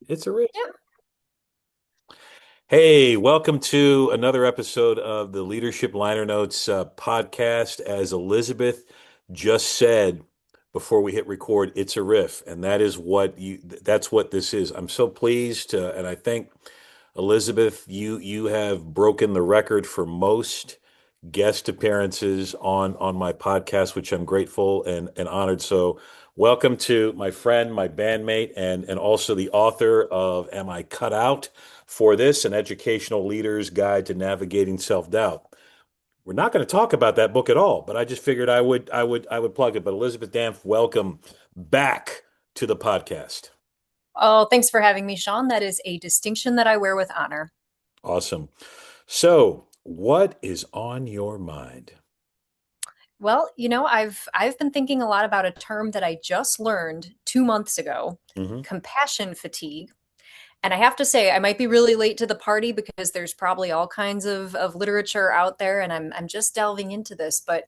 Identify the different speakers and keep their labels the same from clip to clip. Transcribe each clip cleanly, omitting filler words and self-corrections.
Speaker 1: It's a risk.
Speaker 2: Yep.
Speaker 1: Hey, welcome to another episode of the Leadership Liner Notes podcast. As Elizabeth just said before we hit record, it's a riff, and that's what this is. I'm so pleased, and I think Elizabeth, you have broken the record for most guest appearances on my podcast, which I'm grateful and honored. So, welcome to my friend, my bandmate, and also the author of "Am I Cut Out for This? An Educational Leader's Guide to Navigating Self-Doubt." We're not going to talk about that book at all, but I just figured I would plug it. But Elizabeth Dampf, welcome back to the podcast.
Speaker 2: Oh, thanks for having me, Sean. That is a distinction that I wear with honor.
Speaker 1: Awesome. So, what is on your mind?
Speaker 2: Well, I've been thinking a lot about a term that I just learned 2 months ago,
Speaker 1: Hmm.
Speaker 2: compassion fatigue. And I have to say, I might be really late to the party because there's probably all kinds of literature out there, and I'm just delving into this. But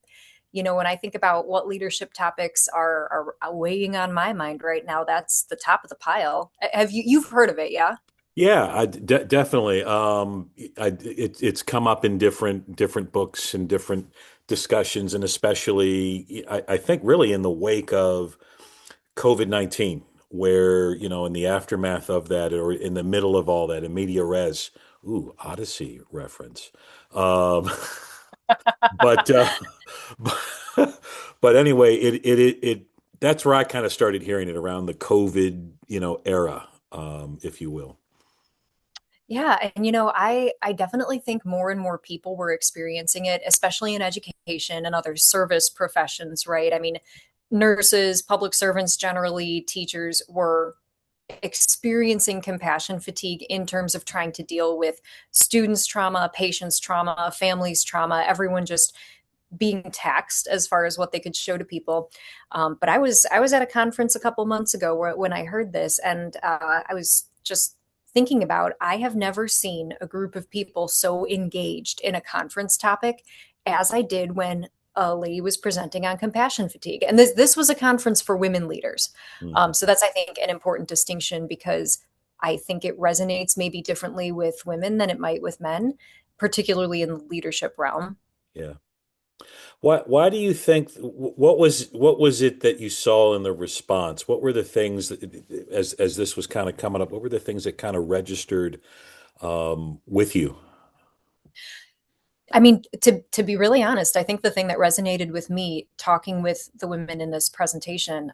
Speaker 2: when I think about what leadership topics are weighing on my mind right now, that's the top of the pile. You've heard of it, yeah?
Speaker 1: Yeah, definitely. It's come up in different books and different discussions, and especially I think really in the wake of COVID-19, where in the aftermath of that, or in the middle of all that, in media res. Ooh, Odyssey reference. Um, but but anyway, it that's where I kind of started hearing it around the COVID era, if you will.
Speaker 2: Yeah, and I definitely think more and more people were experiencing it, especially in education and other service professions, right? I mean, nurses, public servants generally, teachers were experiencing compassion fatigue in terms of trying to deal with students' trauma, patients' trauma, families' trauma, everyone just being taxed as far as what they could show to people. But I was at a conference a couple months ago when I heard this, and I was just thinking about I have never seen a group of people so engaged in a conference topic as I did when a lady was presenting on compassion fatigue. And this was a conference for women leaders.
Speaker 1: Mhm.
Speaker 2: So that's, I think, an important distinction because I think it resonates maybe differently with women than it might with men, particularly in the leadership realm.
Speaker 1: Yeah. Why do you think what was it that you saw in the response? What were the things that, as this was kind of coming up, what were the things that kind of registered with you?
Speaker 2: I mean, to be really honest, I think the thing that resonated with me talking with the women in this presentation,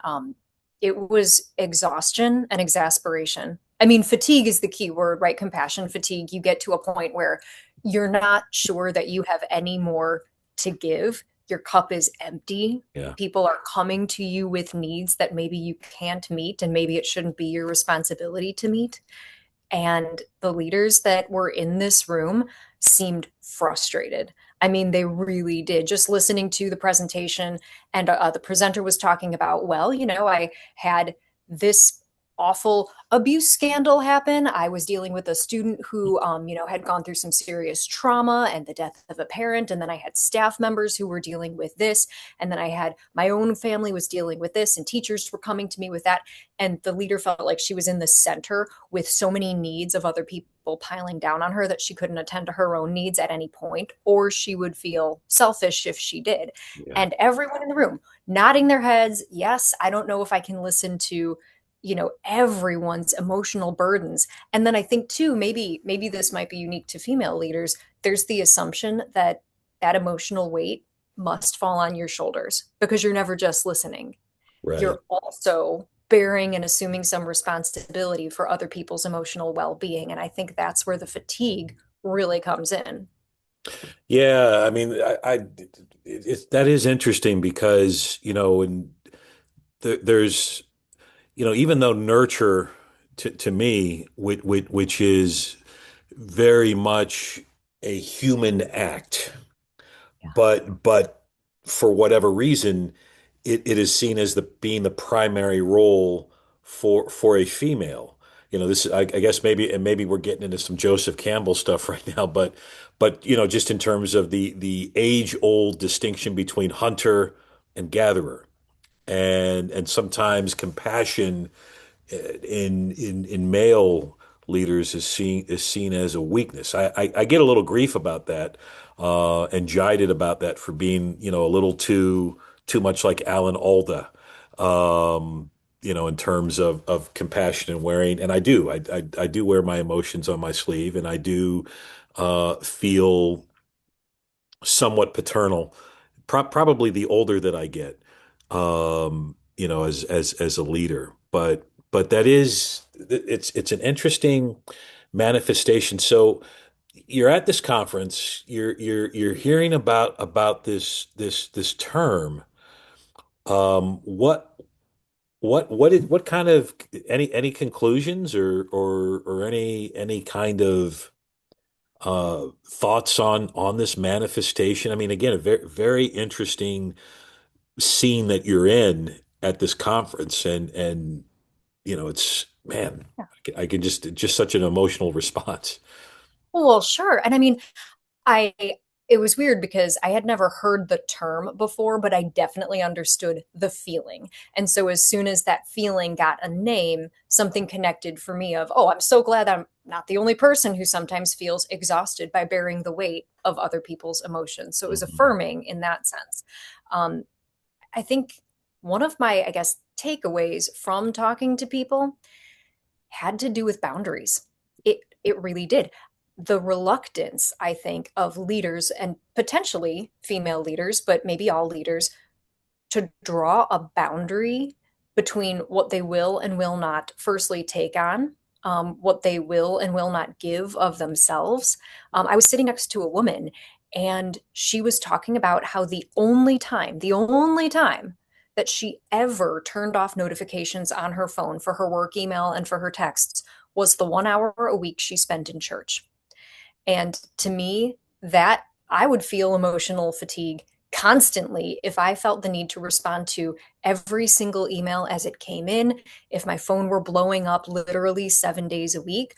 Speaker 2: it was exhaustion and exasperation. I mean, fatigue is the key word, right? Compassion fatigue. You get to a point where you're not sure that you have any more to give. Your cup is empty.
Speaker 1: Yeah.
Speaker 2: People are coming to you with needs that maybe you can't meet, and maybe it shouldn't be your responsibility to meet. And the leaders that were in this room seemed frustrated. I mean, they really did. Just listening to the presentation, and the presenter was talking about, well, I had this awful abuse scandal happen. I was dealing with a student who, had gone through some serious trauma and the death of a parent. And then I had staff members who were dealing with this. And then I had my own family was dealing with this, and teachers were coming to me with that. And the leader felt like she was in the center with so many needs of other people piling down on her that she couldn't attend to her own needs at any point, or she would feel selfish if she did.
Speaker 1: Yeah.
Speaker 2: And everyone in the room nodding their heads, yes, I don't know if I can listen to everyone's emotional burdens. And then I think too, maybe this might be unique to female leaders. There's the assumption that that emotional weight must fall on your shoulders because you're never just listening,
Speaker 1: Right.
Speaker 2: you're also bearing and assuming some responsibility for other people's emotional well-being. And I think that's where the fatigue really comes in.
Speaker 1: Yeah, I mean, that is interesting because, and there's, even though nurture to me, which is very much a human act, but for whatever reason, it is seen as the being the primary role for a female. This I guess maybe we're getting into some Joseph Campbell stuff right now, but just in terms of the age-old distinction between hunter and gatherer, and sometimes compassion in male leaders is seen as a weakness. I get a little grief about that, and jided about that for being, a little too much like Alan Alda, in terms of compassion and wearing. And I do wear my emotions on my sleeve, and I do feel somewhat paternal, probably the older that I get, as a leader. But it's an interesting manifestation. So you're at this conference, you're hearing about this term. What kind of any conclusions or any kind of thoughts on this manifestation? I mean, again, a very very interesting scene that you're in at this conference, and it's, man, I can just such an emotional response.
Speaker 2: Well, sure. And I mean, I it was weird because I had never heard the term before, but I definitely understood the feeling. And so as soon as that feeling got a name, something connected for me of, oh, I'm so glad I'm not the only person who sometimes feels exhausted by bearing the weight of other people's emotions. So it was
Speaker 1: Mhm.
Speaker 2: affirming in that sense. Um, I think one of my, I guess, takeaways from talking to people had to do with boundaries. It really did. The reluctance, I think, of leaders and potentially female leaders, but maybe all leaders, to draw a boundary between what they will and will not firstly take on, what they will and will not give of themselves. I was sitting next to a woman, and she was talking about how the only time that she ever turned off notifications on her phone for her work email and for her texts was the 1 hour a week she spent in church. And to me, that I would feel emotional fatigue constantly if I felt the need to respond to every single email as it came in, if my phone were blowing up literally 7 days a week,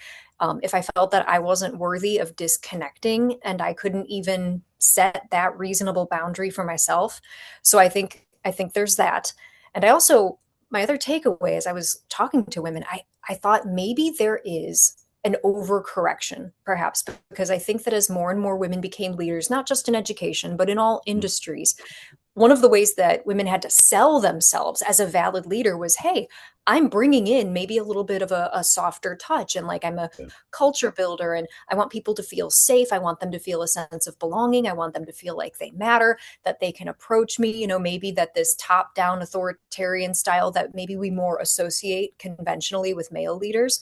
Speaker 2: if I felt that I wasn't worthy of disconnecting and I couldn't even set that reasonable boundary for myself. So I think there's that. And I also, my other takeaway as I was talking to women, I thought maybe there is an overcorrection, perhaps, because I think that as more and more women became leaders, not just in education, but in all industries, one of the ways that women had to sell themselves as a valid leader was, hey, I'm bringing in maybe a little bit of a softer touch, and like I'm a
Speaker 1: Yeah.
Speaker 2: culture builder, and I want people to feel safe. I want them to feel a sense of belonging. I want them to feel like they matter, that they can approach me, maybe that this top down authoritarian style that maybe we more associate conventionally with male leaders,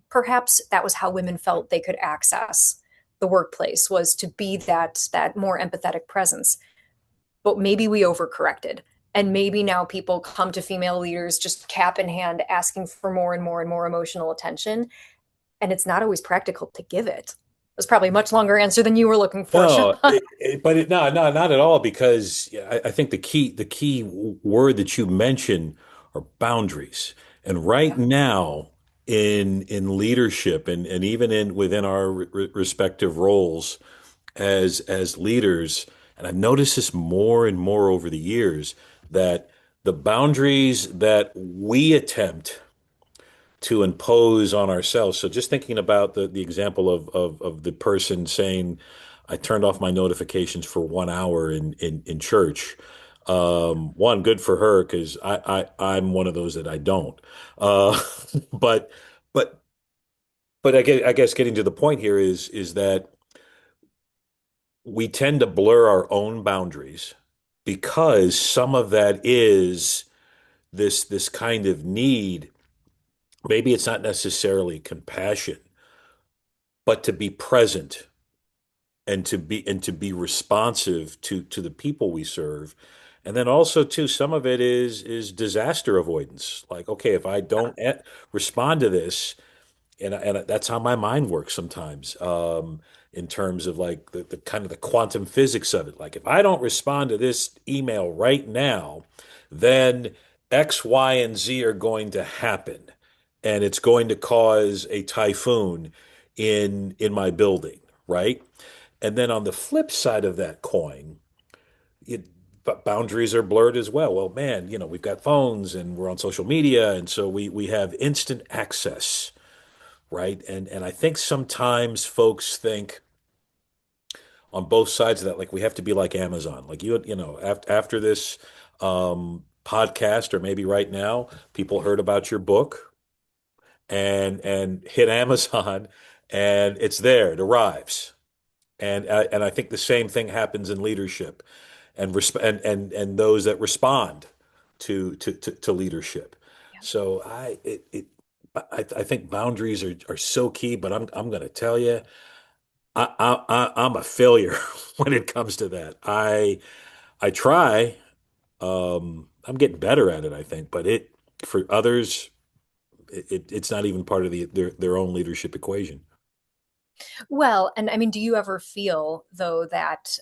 Speaker 2: perhaps that was how women felt they could access the workplace, was to be that more empathetic presence. But maybe we overcorrected. And maybe now people come to female leaders just cap in hand, asking for more and more and more emotional attention. And it's not always practical to give it. That's probably a much longer answer than you were looking for, Sean.
Speaker 1: No, no, not at all. Because I think the key word that you mentioned are boundaries. And right
Speaker 2: Yeah.
Speaker 1: now, in leadership, and even in within our respective roles as leaders, and I've noticed this more and more over the years, that the boundaries that we attempt to impose on ourselves. So just thinking about the example of the person saying, I turned off my notifications for 1 hour in church. One, good for her, because I'm one of those that I don't. Uh, but but I guess getting to the point here is that we tend to blur our own boundaries, because some of that is this kind of need. Maybe it's not necessarily compassion, but to be present, and to be responsive to the people we serve. And then also too, some of it is disaster avoidance. Like, okay, if I don't respond to this, and that's how my mind works sometimes, in terms of like the kind of the quantum physics of it. Like, if I don't respond to this email right now, then X, Y, and Z are going to happen, and it's going to cause a typhoon in my building, right? And then on the flip side of that coin, boundaries are blurred as well. Well, man, we've got phones and we're on social media, and so we have instant access, right? And I think sometimes folks think on both sides of that, like we have to be like Amazon. Like after this podcast, or maybe right now, people heard about your book and hit Amazon, and it's there, it arrives. And I think the same thing happens in leadership and those that respond to leadership. So I think boundaries are so key, but I'm going to tell you, I'm a failure when it comes to that. I try. I'm getting better at it, I think, but for others, it's not even part of their own leadership equation.
Speaker 2: Well, and I mean, do you ever feel though that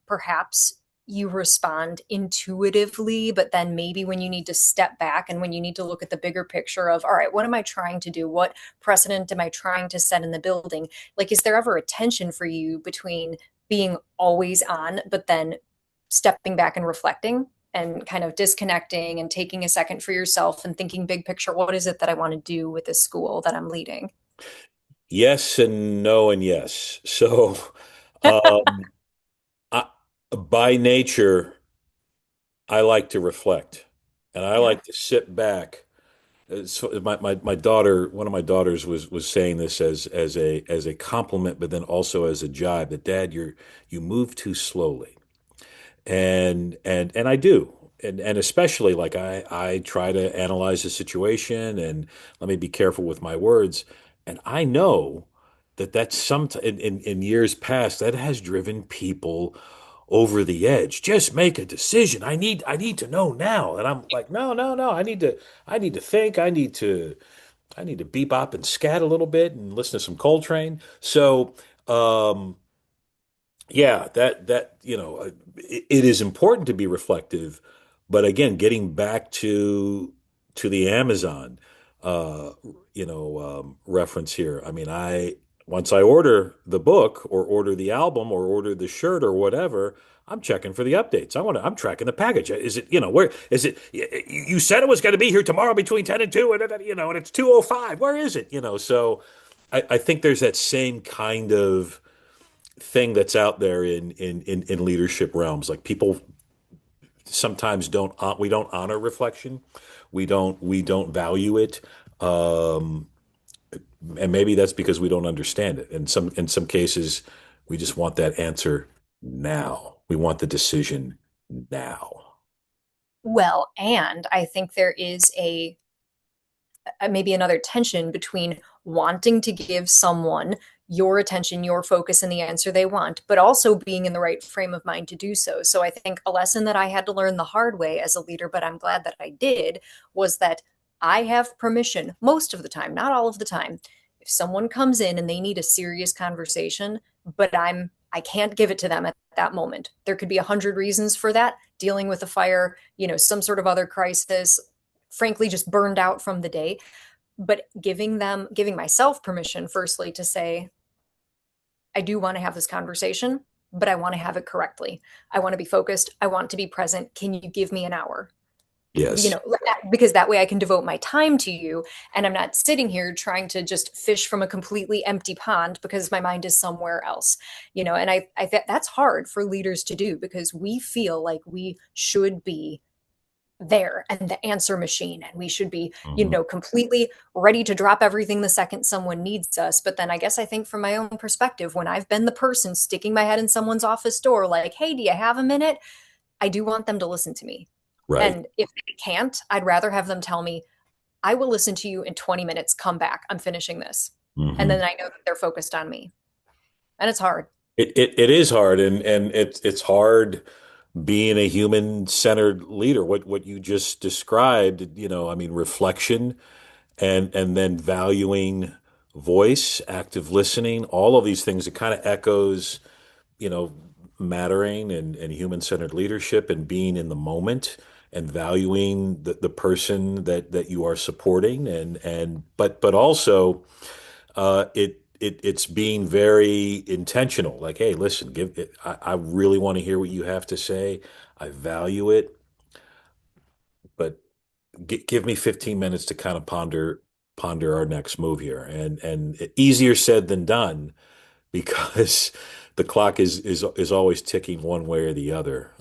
Speaker 2: perhaps you respond intuitively, but then maybe when you need to step back and when you need to look at the bigger picture of, all right, what am I trying to do? What precedent am I trying to set in the building? Like, is there ever a tension for you between being always on, but then stepping back and reflecting and kind of disconnecting and taking a second for yourself and thinking big picture, what is it that I want to do with this school that I'm leading?
Speaker 1: Yes and no and yes. So, um, I, by nature, I like to reflect, and I
Speaker 2: Yeah.
Speaker 1: like to sit back. So my daughter, one of my daughters was saying this as a compliment, but then also as a jibe. That Dad, you move too slowly. And I do. And especially like I try to analyze the situation and let me be careful with my words. And I know that's in years past that has driven people over the edge. Just make a decision. I need to know now. And I'm like, no, no, no. I need to think. I need to bebop and scat a little bit and listen to some Coltrane. So yeah, it is important to be reflective, but again, getting back to the Amazon, uh, reference here. I mean, I once I order the book or order the album or order the shirt or whatever, I'm checking for the updates. I'm tracking the package. Is it, where is it? You said it was going to be here tomorrow between 10 and 2, and it's 2:05. Where is it? So I think there's that same kind of thing that's out there in leadership realms. Like people sometimes we don't honor reflection. We don't value it. Um, and maybe that's because we don't understand it. In some cases, we just want that answer now. We want the decision now.
Speaker 2: Well, and I think there is maybe another tension between wanting to give someone your attention, your focus, and the answer they want, but also being in the right frame of mind to do so. So I think a lesson that I had to learn the hard way as a leader, but I'm glad that I did, was that I have permission most of the time, not all of the time. If someone comes in and they need a serious conversation, but I can't give it to them at that moment. There could be 100 reasons for that, dealing with a fire, some sort of other crisis, frankly just burned out from the day, but giving myself permission firstly to say, I do want to have this conversation, but I want to have it correctly. I want to be focused. I want to be present. Can you give me an hour?
Speaker 1: Yes.
Speaker 2: Because that way I can devote my time to you and I'm not sitting here trying to just fish from a completely empty pond because my mind is somewhere else. And I that's hard for leaders to do because we feel like we should be there and the answer machine and we should be
Speaker 1: Mhm.
Speaker 2: completely ready to drop everything the second someone needs us. But then I think from my own perspective, when I've been the person sticking my head in someone's office door like, hey, do you have a minute, I do want them to listen to me.
Speaker 1: Right.
Speaker 2: And if they can't, I'd rather have them tell me, I will listen to you in 20 minutes, come back, I'm finishing this. And
Speaker 1: Hmm.
Speaker 2: then I know that they're focused on me. And it's hard.
Speaker 1: It is hard, and it's hard being a human-centered leader. What you just described, I mean, reflection and then valuing voice, active listening, all of these things. It kind of echoes, you know, mattering and human-centered leadership and being in the moment and valuing the person that you are supporting but also it's being very intentional. Like, hey, listen, I really want to hear what you have to say. I value it, but give me 15 minutes to kind of ponder our next move here. And easier said than done because the clock is always ticking one way or the other.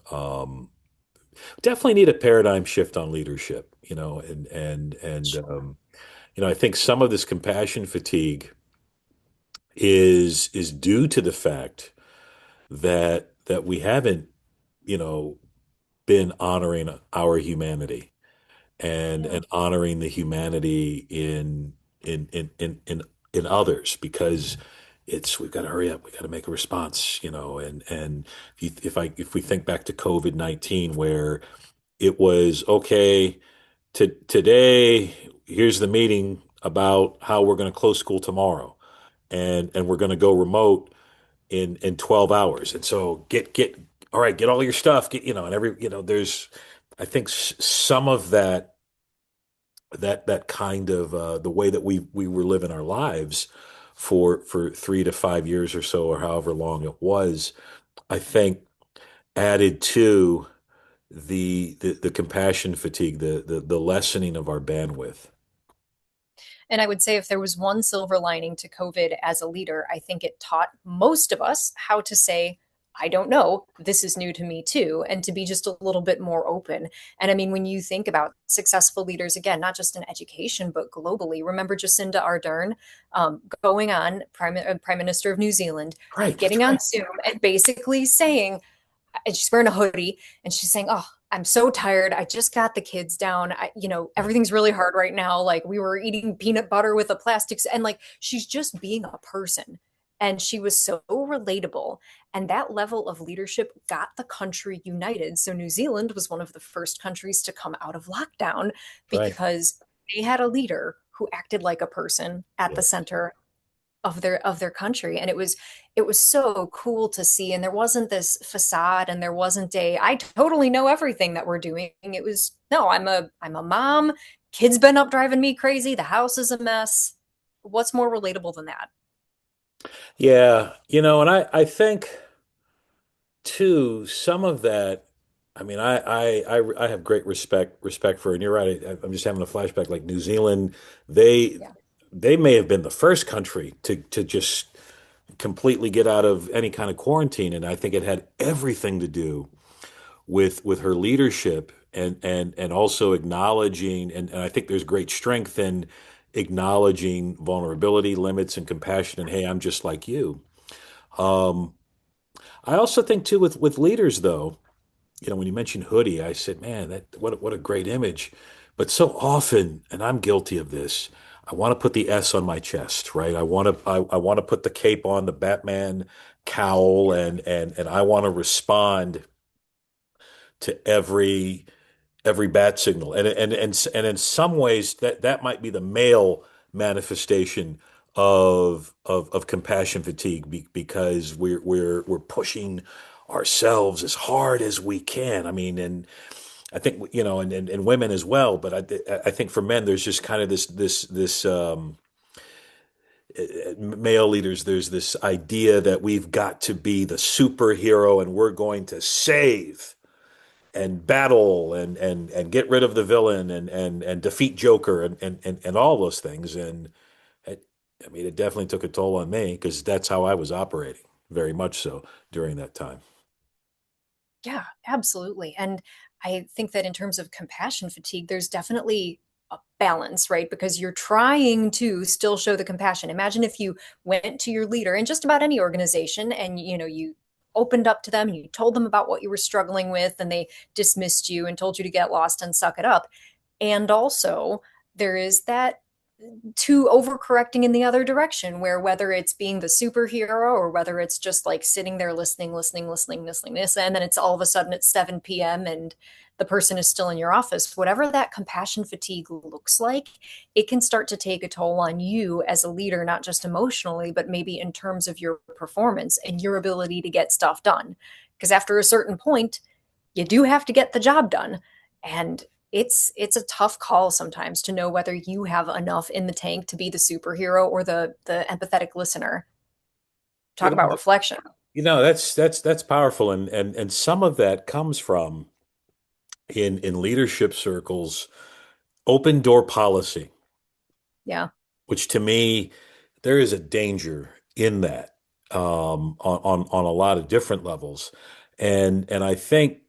Speaker 1: Definitely need a paradigm shift on leadership, I think some of this compassion fatigue is due to the fact that we haven't, you know, been honoring our humanity
Speaker 2: Yeah.
Speaker 1: and honoring the humanity in in in in in others because it's we've got to hurry up, we got to make a response, and if we think back to COVID-19 where it was okay today, here's the meeting about how we're going to close school tomorrow and we're going to go remote in 12 hours. And so get all right, get all your stuff, get and there's I think some of that kind of the way that we were living our lives for 3 to 5 years or so or however long it was, I think added to the compassion fatigue, the lessening of our bandwidth.
Speaker 2: And I would say if there was one silver lining to COVID as a leader, I think it taught most of us how to say, I don't know, this is new to me too, and to be just a little bit more open. And I mean, when you think about successful leaders, again, not just in education, but globally, remember Jacinda Ardern going on, Prime Minister of New Zealand,
Speaker 1: Right, that's
Speaker 2: getting on
Speaker 1: right.
Speaker 2: Zoom and basically saying, and she's wearing a hoodie and she's saying, "Oh, I'm so tired. I just got the kids down.
Speaker 1: Right,
Speaker 2: Everything's really hard right now. Like we were eating peanut butter with a plastic and like she's just being a person." And she was so relatable. And that level of leadership got the country united. So New Zealand was one of the first countries to come out of lockdown
Speaker 1: that's right.
Speaker 2: because they had a leader who acted like a person at the
Speaker 1: Yes.
Speaker 2: center of their country, and it was so cool to see. And there wasn't this facade, and there wasn't a I totally know everything that we're doing. It was, no, I'm a mom, kids been up driving me crazy, the house is a mess. What's more relatable than that?
Speaker 1: Yeah, and I think too, some of that, I mean, I have great respect for, and you're right. I'm just having a flashback. Like New Zealand, they
Speaker 2: Yeah.
Speaker 1: they may have been the first country to just completely get out of any kind of quarantine, and I think it had everything to do with her leadership and also acknowledging, and I think there's great strength in acknowledging vulnerability, limits, and compassion. And hey, I'm just like you. Um, I also think too with leaders though, when you mentioned hoodie, I said, man, that what a great image. But so often, and I'm guilty of this, I want to put the S on my chest, right? I want to put the cape on, the Batman cowl, and I want to respond to every bat signal. And in some ways that might be the male manifestation of compassion fatigue because we're pushing ourselves as hard as we can. I mean, and I think and women as well, but I think for men there's just kind of this male leaders, there's this idea that we've got to be the superhero and we're going to save and battle and get rid of the villain and defeat Joker and all those things. And I mean, it definitely took a toll on me because that's how I was operating, very much so during that time.
Speaker 2: Yeah, absolutely. And I think that in terms of compassion fatigue, there's definitely a balance, right? Because you're trying to still show the compassion. Imagine if you went to your leader in just about any organization and you opened up to them and you told them about what you were struggling with and they dismissed you and told you to get lost and suck it up. And also, there is that to overcorrecting in the other direction, where whether it's being the superhero or whether it's just like sitting there listening, and then it's all of a sudden it's 7 p.m. and the person is still in your office, whatever that compassion fatigue looks like, it can start to take a toll on you as a leader, not just emotionally, but maybe in terms of your performance and your ability to get stuff done. Because after a certain point, you do have to get the job done. And it's a tough call sometimes to know whether you have enough in the tank to be the superhero or the empathetic listener.
Speaker 1: You
Speaker 2: Talk about
Speaker 1: know,
Speaker 2: reflection.
Speaker 1: that's powerful, and some of that comes from in leadership circles, open door policy,
Speaker 2: Yeah.
Speaker 1: which to me, there is a danger in that on a lot of different levels. And I think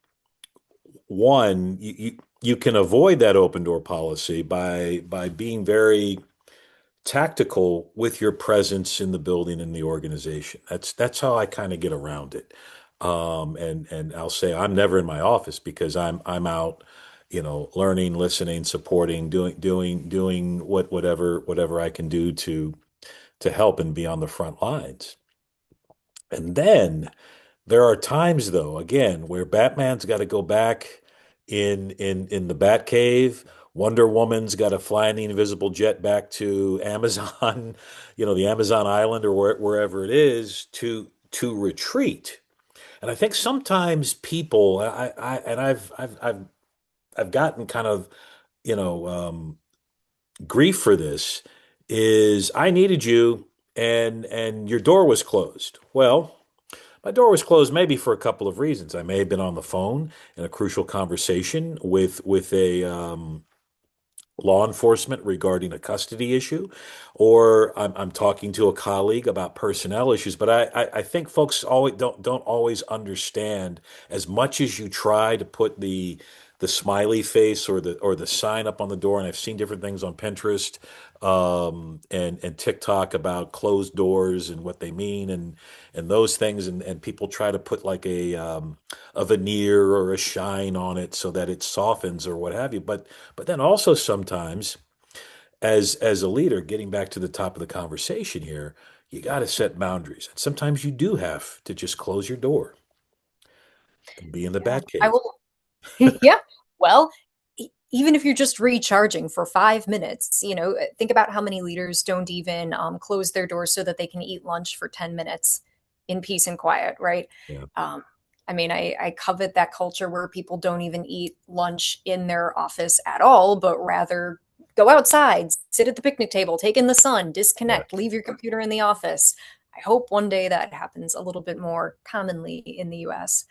Speaker 1: one, you can avoid that open door policy by being very tactical with your presence in the building and the organization. That's how I kind of get around it. And I'll say I'm never in my office because I'm out, learning, listening, supporting, doing whatever I can do to help and be on the front lines. And then there are times, though, again, where Batman's got to go back in the Batcave. Wonder Woman's got to fly in the invisible jet back to Amazon, the Amazon island or wherever it is to retreat. And I think sometimes people, and I've gotten kind of, you know, um, grief for this, is I needed you and your door was closed. Well, my door was closed maybe for a couple of reasons. I may have been on the phone in a crucial conversation with a law enforcement regarding a custody issue, or I'm talking to a colleague about personnel issues. But I think folks always don't always understand as much as you try to put the smiley face or the sign up on the door. And I've seen different things on Pinterest and TikTok about closed doors and what they mean and those things. And people try to put like a veneer or a shine on it so that it softens or what have you. But then also sometimes as a leader, getting back to the top of the conversation here, you got to set boundaries. And sometimes you do have to just close your door and be in the
Speaker 2: Yeah.
Speaker 1: bat
Speaker 2: I
Speaker 1: cave.
Speaker 2: will. Yeah. Well, even if you're just recharging for 5 minutes, think about how many leaders don't even close their doors so that they can eat lunch for 10 minutes in peace and quiet, right?
Speaker 1: Yeah,
Speaker 2: Um, I mean, I covet that culture where people don't even eat lunch in their office at all, but rather go outside, sit at the picnic table, take in the sun,
Speaker 1: yeah,
Speaker 2: disconnect, leave your computer in the office. I hope one day that happens a little bit more commonly in the US.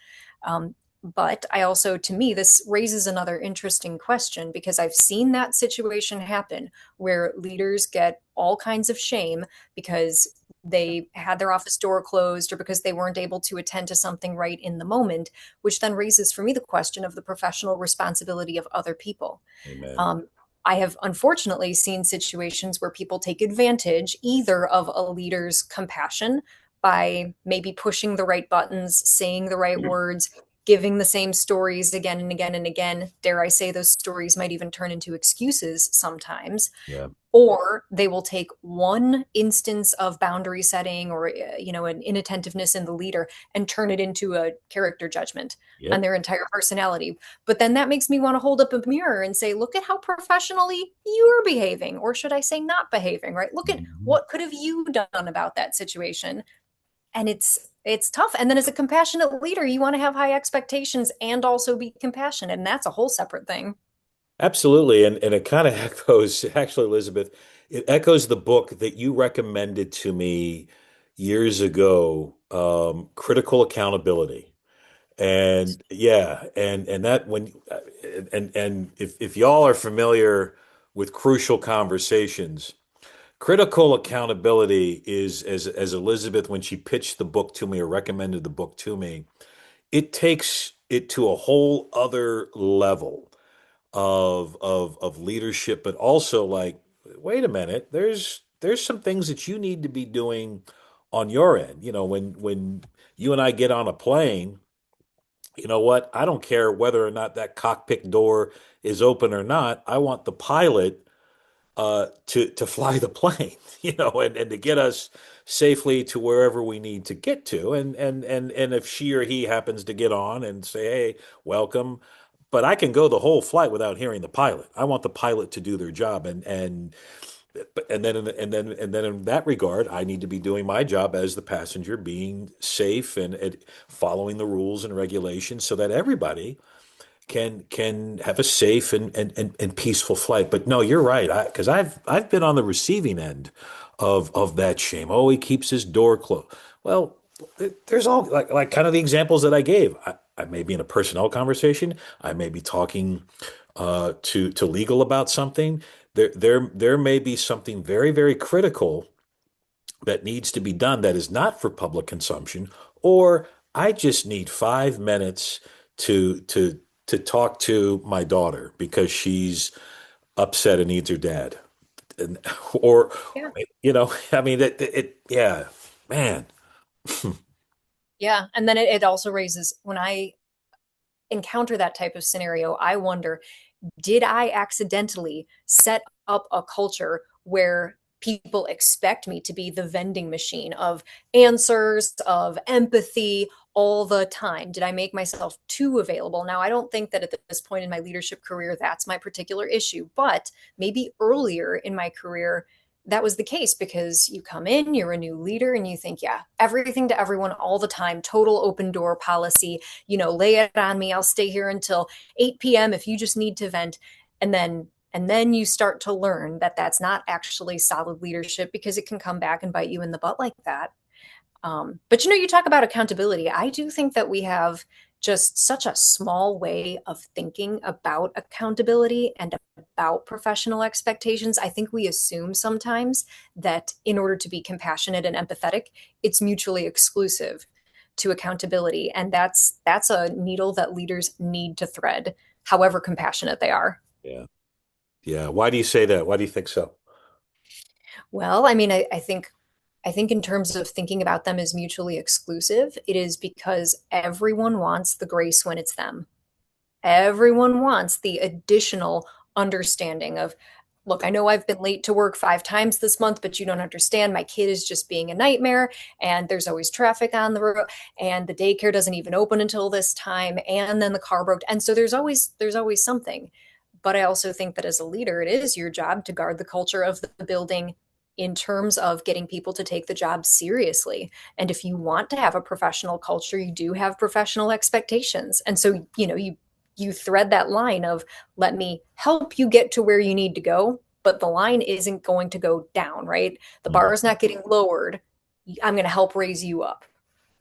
Speaker 2: But I also, to me, this raises another interesting question because I've seen that situation happen where leaders get all kinds of shame because they had their office door closed or because they weren't able to attend to something right in the moment, which then raises for me the question of the professional responsibility of other people.
Speaker 1: amen.
Speaker 2: Um, I have unfortunately seen situations where people take advantage either of a leader's compassion by maybe pushing the right buttons, saying the right words, giving the same stories again and again and again. Dare I say, those stories might even turn into excuses sometimes.
Speaker 1: Yeah,
Speaker 2: Or they will take one instance of boundary setting or an inattentiveness in the leader and turn it into a character judgment on
Speaker 1: yep.
Speaker 2: their entire personality. But then that makes me want to hold up a mirror and say, look at how professionally you're behaving, or should I say not behaving, right? Look at
Speaker 1: Mhm.
Speaker 2: what could have you done about that situation. And it's tough. And then as a compassionate leader, you want to have high expectations and also be compassionate, and that's a whole separate thing.
Speaker 1: Absolutely. And it kind of echoes, actually, Elizabeth, it echoes the book that you recommended to me years ago, Critical Accountability. And yeah, and that when and if y'all are familiar with crucial conversations, critical accountability is as Elizabeth when she pitched the book to me or recommended the book to me, it takes it to a whole other level of leadership, but also like, wait a minute, there's some things that you need to be doing on your end. When you and I get on a plane, you know what? I don't care whether or not that cockpit door is open or not. I want the pilot to fly the plane, and to get us safely to wherever we need to get to. And if she or he happens to get on and say, "Hey, welcome," but I can go the whole flight without hearing the pilot. I want the pilot to do their job, and then in that regard, I need to be doing my job as the passenger, being safe and following the rules and regulations so that everybody can have a safe and peaceful flight. But no, you're right. Because I've been on the receiving end of that shame. Oh, he keeps his door closed. Well, there's all like kind of the examples that I gave. I may be in a personnel conversation. I may be talking to legal about something. There may be something very, very critical that needs to be done that is not for public consumption, or I just need 5 minutes to talk to my daughter because she's upset and needs her dad. And, or
Speaker 2: Yeah.
Speaker 1: I mean yeah, man.
Speaker 2: Yeah. And then it also raises, when I encounter that type of scenario, I wonder, did I accidentally set up a culture where people expect me to be the vending machine of answers, of empathy all the time? Did I make myself too available? Now, I don't think that at this point in my leadership career, that's my particular issue, but maybe earlier in my career, that was the case because you come in, you're a new leader, and you think, yeah, everything to everyone all the time, total open door policy, lay it on me. I'll stay here until 8 p.m. if you just need to vent. And then you start to learn that that's not actually solid leadership because it can come back and bite you in the butt like that. But you talk about accountability. I do think that we have just such a small way of thinking about accountability and about professional expectations. I think we assume sometimes that in order to be compassionate and empathetic, it's mutually exclusive to accountability. And that's a needle that leaders need to thread, however compassionate they are.
Speaker 1: Yeah. Yeah. Why do you say that? Why do you think so?
Speaker 2: Well, I mean, I think in terms of thinking about them as mutually exclusive, it is because everyone wants the grace when it's them. Everyone wants the additional understanding of, look, I know I've been late to work 5 times this month, but you don't understand. My kid is just being a nightmare, and there's always traffic on the road, and the daycare doesn't even open until this time, and then the car broke. And so there's always something. But I also think that as a leader, it is your job to guard the culture of the building in terms of getting people to take the job seriously. And if you want to have a professional culture, you do have professional expectations. And so, you thread that line of, let me help you get to where you need to go, but the line isn't going to go down, right? The bar
Speaker 1: Mhm.
Speaker 2: is not getting lowered. I'm going to help raise you up.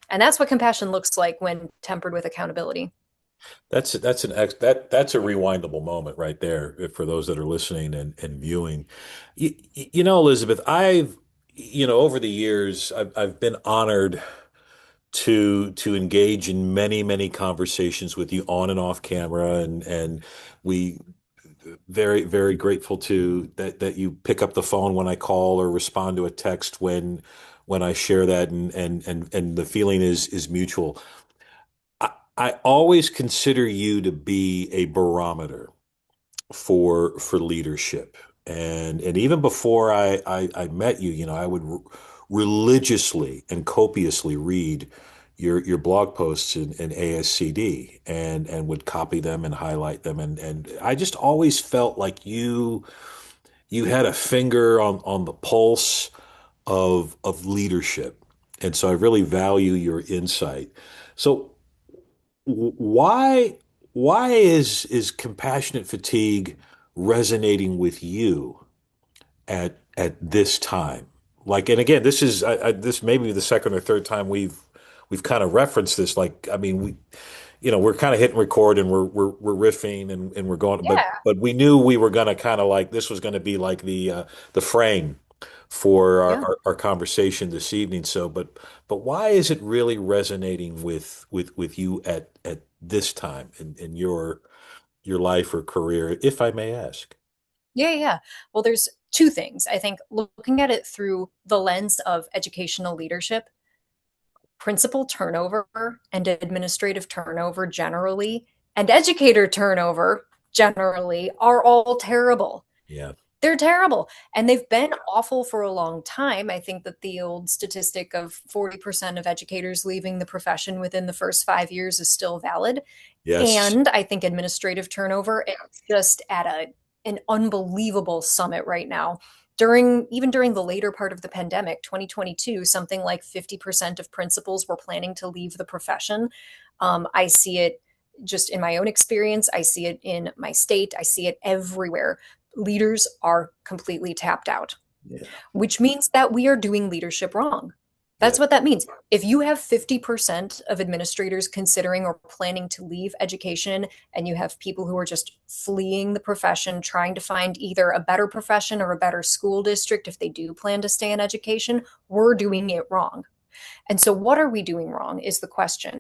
Speaker 2: And that's what compassion looks like when tempered with accountability.
Speaker 1: That's a rewindable moment right there for those that are listening and viewing. Elizabeth, over the years, I've been honored to engage in many, many conversations with you on and off camera, and we very, very grateful to that you pick up the phone when I call or respond to a text when I share that, and the feeling is mutual. I always consider you to be a barometer for leadership. And even before I met you, I would religiously and copiously read your blog posts in ASCD and would copy them and highlight them. And I just always felt like you had a finger on the pulse of leadership. And so I really value your insight. So why why is compassionate fatigue resonating with you at this time? Like, and again, this may be the second or third time we've kind of referenced this. Like, I mean, we're kind of hitting record and we're riffing and we're going, but
Speaker 2: Yeah.
Speaker 1: but we knew we were gonna kind of like this was gonna be like the frame for
Speaker 2: Yeah.
Speaker 1: our conversation this evening. So, but why is it really resonating with you at this time in your life or career, if I may ask?
Speaker 2: Yeah, yeah. Well, there's two things. I think looking at it through the lens of educational leadership, principal turnover and administrative turnover generally, and educator turnover generally are all terrible.
Speaker 1: Yeah.
Speaker 2: They're terrible. And they've been awful for a long time. I think that the old statistic of 40% of educators leaving the profession within the first 5 years is still valid.
Speaker 1: Yes.
Speaker 2: And I think administrative turnover is just at an unbelievable summit right now. Even during the later part of the pandemic, 2022, something like 50% of principals were planning to leave the profession. I see it just in my own experience. I see it in my state. I see it everywhere. Leaders are completely tapped out,
Speaker 1: Yeah.
Speaker 2: which means that we are doing leadership wrong.
Speaker 1: Yeah.
Speaker 2: That's what that means. If you have 50% of administrators considering or planning to leave education, and you have people who are just fleeing the profession, trying to find either a better profession or a better school district if they do plan to stay in education, we're doing it wrong. And so, what are we doing wrong is the question.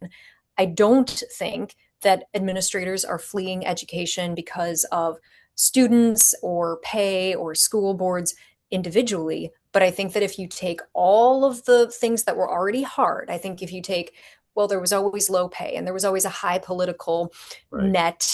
Speaker 2: I don't think that administrators are fleeing education because of students or pay or school boards individually. But I think that if you take all of the things that were already hard, I think if you take, well, there was always low pay and there was always a high political
Speaker 1: Right.
Speaker 2: net,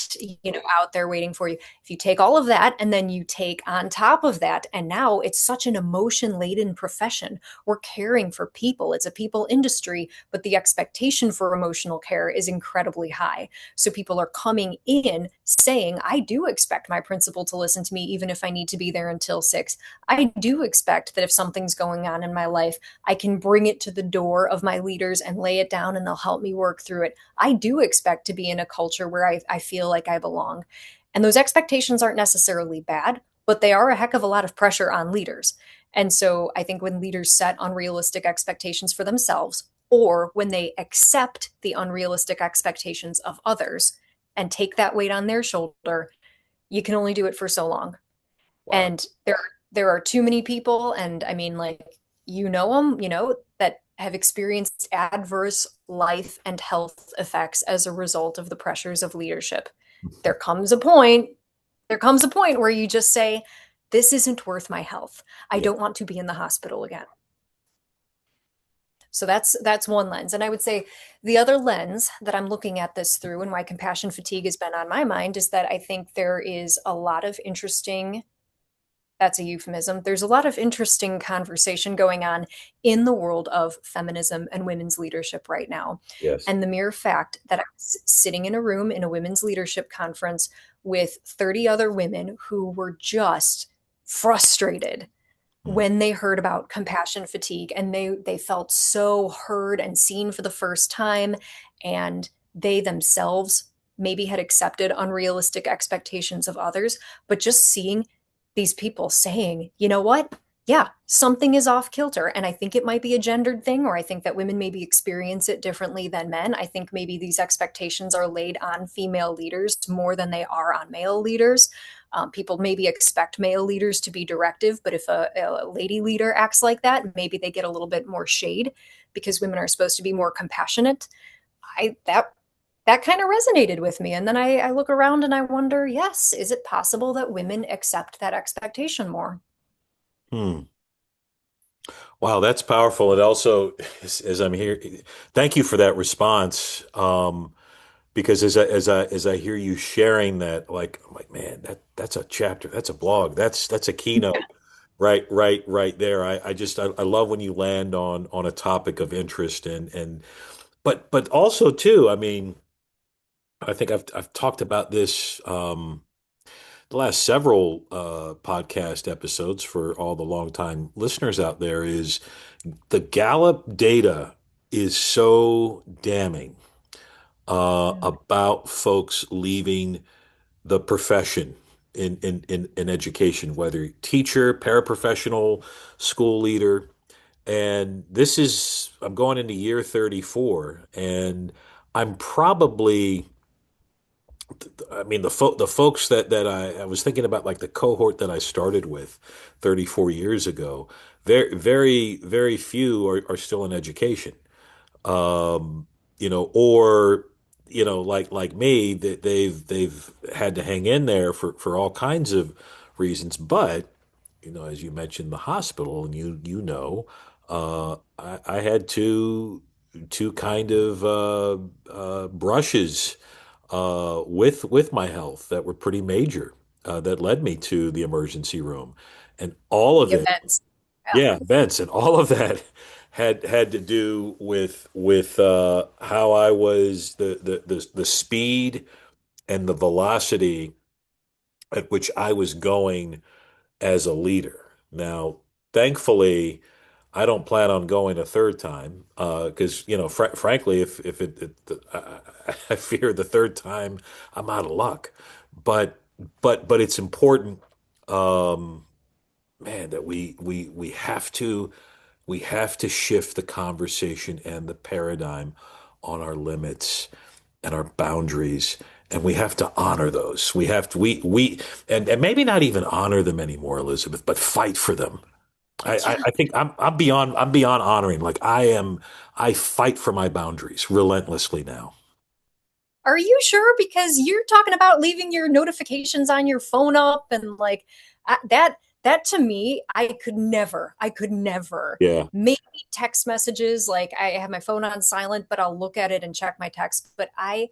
Speaker 2: out there waiting for you. If you take all of that and then you take on top of that, and now it's such an emotion laden profession. We're caring for people. It's a people industry, but the expectation for emotional care is incredibly high. So people are coming in saying, I do expect my principal to listen to me, even if I need to be there until 6. I do expect that if something's going on in my life, I can bring it to the door of my leaders and lay it down and they'll help me work through it. I do expect to be in a culture where I feel like I belong. And those expectations aren't necessarily bad, but they are a heck of a lot of pressure on leaders. And so I think when leaders set unrealistic expectations for themselves, or when they accept the unrealistic expectations of others and take that weight on their shoulder, you can only do it for so long.
Speaker 1: Wow.
Speaker 2: And there are too many people, and I mean, like, them, that have experienced adverse life and health effects as a result of the pressures of leadership. There comes a point, there comes a point where you just say, this isn't worth my health. I
Speaker 1: Yeah.
Speaker 2: don't want to be in the hospital again. So that's one lens. And I would say the other lens that I'm looking at this through, and why compassion fatigue has been on my mind, is that I think there is a lot of interesting, that's a euphemism. There's a lot of interesting conversation going on in the world of feminism and women's leadership right now.
Speaker 1: Yes.
Speaker 2: And the mere fact that I was sitting in a room in a women's leadership conference with 30 other women who were just frustrated
Speaker 1: Mm.
Speaker 2: when they heard about compassion fatigue, and they felt so heard and seen for the first time, and they themselves maybe had accepted unrealistic expectations of others, but just seeing these people saying, you know what, yeah, something is off kilter, and I think it might be a gendered thing, or I think that women maybe experience it differently than men. I think maybe these expectations are laid on female leaders more than they are on male leaders. People maybe expect male leaders to be directive, but if a lady leader acts like that, maybe they get a little bit more shade because women are supposed to be more compassionate. I that kind of resonated with me. And then I look around and I wonder, yes, is it possible that women accept that expectation more?
Speaker 1: Hmm. Wow, that's powerful. And also, as I'm here, thank you for that response. Because as I hear you sharing that, like, I'm like, man, that's a chapter, that's a blog, that's a keynote, right there. I love when you land on a topic of interest and but also too, I mean, I think I've talked about this the last several podcast episodes for all the longtime listeners out there is the Gallup data is so damning
Speaker 2: Mm.
Speaker 1: about folks leaving the profession in education, whether teacher, paraprofessional, school leader. And this is, I'm going into year 34, and I'm probably, I mean, the folks that I was thinking about, like the cohort that I started with 34 years ago, very few are still in education. Um, or like me, that they've had to hang in there for all kinds of reasons. But as you mentioned, the hospital, and I had two kind of brushes with my health that were pretty major, that led me to the emergency room, and all of
Speaker 2: The
Speaker 1: it,
Speaker 2: events. Yeah.
Speaker 1: yeah, events, and all of that had to do with how I was, the speed and the velocity at which I was going as a leader. Now, thankfully, I don't plan on going a third time because, frankly, if I fear the third time I'm out of luck. But but it's important, man, that we have to. We have to shift the conversation and the paradigm on our limits and our boundaries. And we have to honor those. We have to, and maybe not even honor them anymore, Elizabeth, but fight for them.
Speaker 2: Yeah.
Speaker 1: I think I'm beyond honoring. Like I fight for my boundaries relentlessly now.
Speaker 2: Are you sure? Because you're talking about leaving your notifications on your phone up and like that to me, I could never.
Speaker 1: Yeah.
Speaker 2: Maybe text messages, like I have my phone on silent, but I'll look at it and check my text. But I'm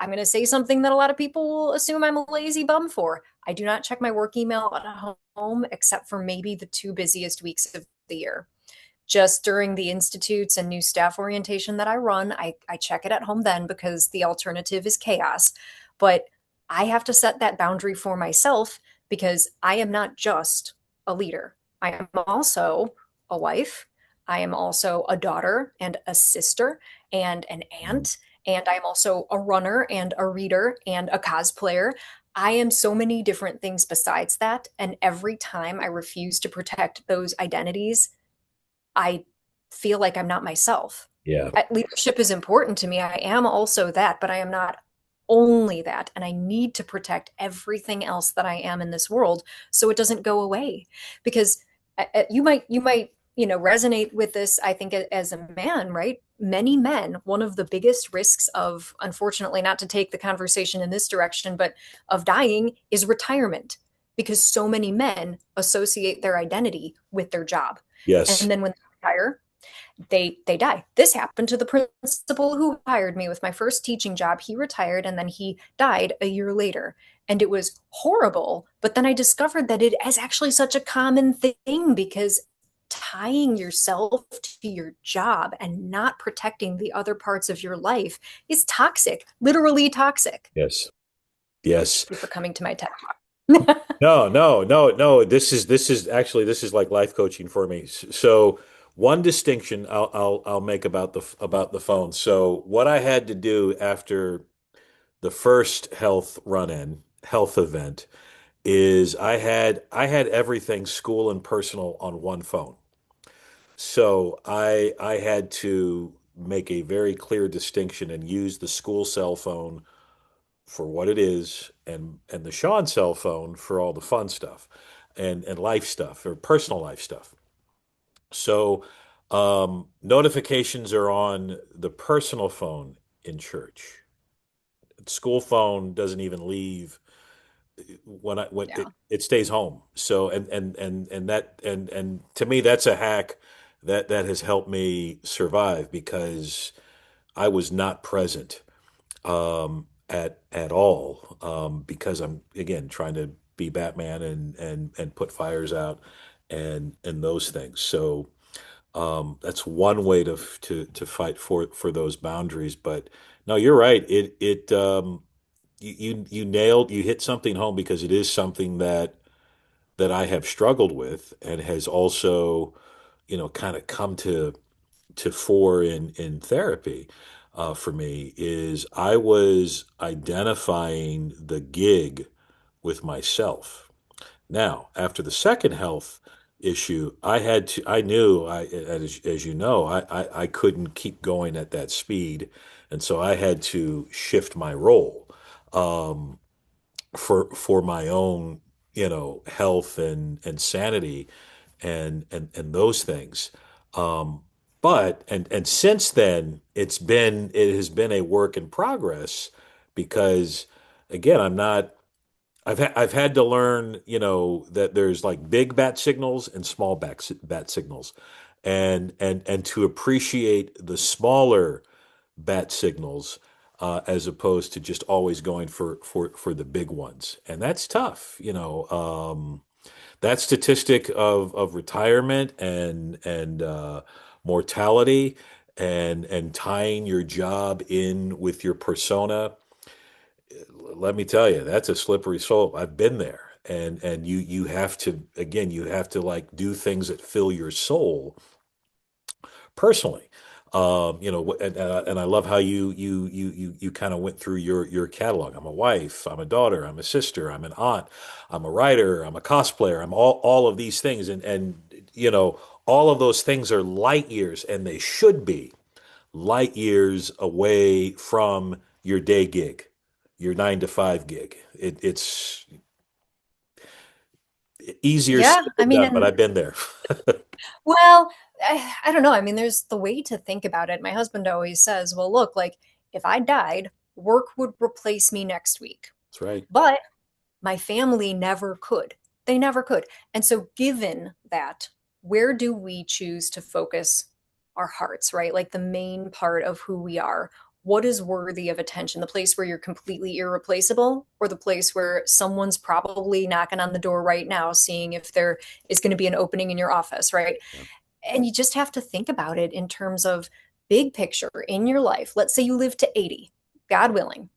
Speaker 2: going to say something that a lot of people will assume I'm a lazy bum for. I do not check my work email at home except for maybe the two busiest weeks of the year. Just during the institutes and new staff orientation that I run, I check it at home then because the alternative is chaos. But I have to set that boundary for myself because I am not just a leader. I am also a wife. I am also a daughter and a sister and an aunt. And I'm also a runner and a reader and a cosplayer. I am so many different things besides that. And every time I refuse to protect those identities, I feel like I'm not myself.
Speaker 1: Yeah.
Speaker 2: Leadership is important to me. I am also that, but I am not only that. And I need to protect everything else that I am in this world so it doesn't go away. Because you might resonate with this, I think, as a man, right? Many men, one of the biggest risks of, unfortunately, not to take the conversation in this direction, but of dying is retirement because so many men associate their identity with their job.
Speaker 1: Yes.
Speaker 2: And then when they retire, they die. This happened to the principal who hired me with my first teaching job. He retired and then he died a year later. And it was horrible. But then I discovered that it is actually such a common thing because tying yourself to your job and not protecting the other parts of your life is toxic, literally toxic.
Speaker 1: Yes. Yes.
Speaker 2: Thank you for coming to my TED Talk.
Speaker 1: No, no, no, no. This is like life coaching for me. So one distinction I'll make about the phone. So what I had to do after the first health event is I had everything school and personal on one phone. So I had to make a very clear distinction and use the school cell phone for what it is and the Sean cell phone for all the fun stuff and life stuff or personal life stuff. So notifications are on the personal phone in church. School phone doesn't even leave when
Speaker 2: Yeah.
Speaker 1: it stays home. So and to me that's a hack that has helped me survive because I was not present at all because I'm again trying to be Batman and put fires out and those things. So that's one way to fight for those boundaries. But no, you're right. You hit something home because it is something that I have struggled with and has also kind of come to fore in therapy for me is I was identifying the gig with myself. Now, after the second health issue, I knew as you know, I couldn't keep going at that speed. And so I had to shift my role for my own, health and sanity and those things. Um, but and since then, it has been a work in progress because again, I've had to learn, that there's like big bat signals and small bat signals, and to appreciate the smaller bat signals as opposed to just always going for the big ones, and that's tough, that statistic of retirement and mortality and tying your job in with your persona, let me tell you, that's a slippery slope. I've been there. And you have to again, you have to like do things that fill your soul personally. And I love how you kind of went through your catalog. I'm a wife, I'm a daughter, I'm a sister, I'm an aunt, I'm a writer, I'm a cosplayer, I'm all of these things, and all of those things are light years, and they should be light years away from your day gig, your 9 to 5 gig. It's easier said
Speaker 2: Yeah, I
Speaker 1: than
Speaker 2: mean,
Speaker 1: done, but
Speaker 2: and
Speaker 1: I've been there.
Speaker 2: well, I don't know. I mean, there's the way to think about it. My husband always says, well, look, like if I died, work would replace me next week.
Speaker 1: That's right.
Speaker 2: But my family never could. They never could. And so, given that, where do we choose to focus our hearts, right? Like the main part of who we are. What is worthy of attention? The place where you're completely irreplaceable, or the place where someone's probably knocking on the door right now, seeing if there is going to be an opening in your office, right?
Speaker 1: Yeah.
Speaker 2: And you just have to think about it in terms of big picture in your life. Let's say you live to 80, God willing.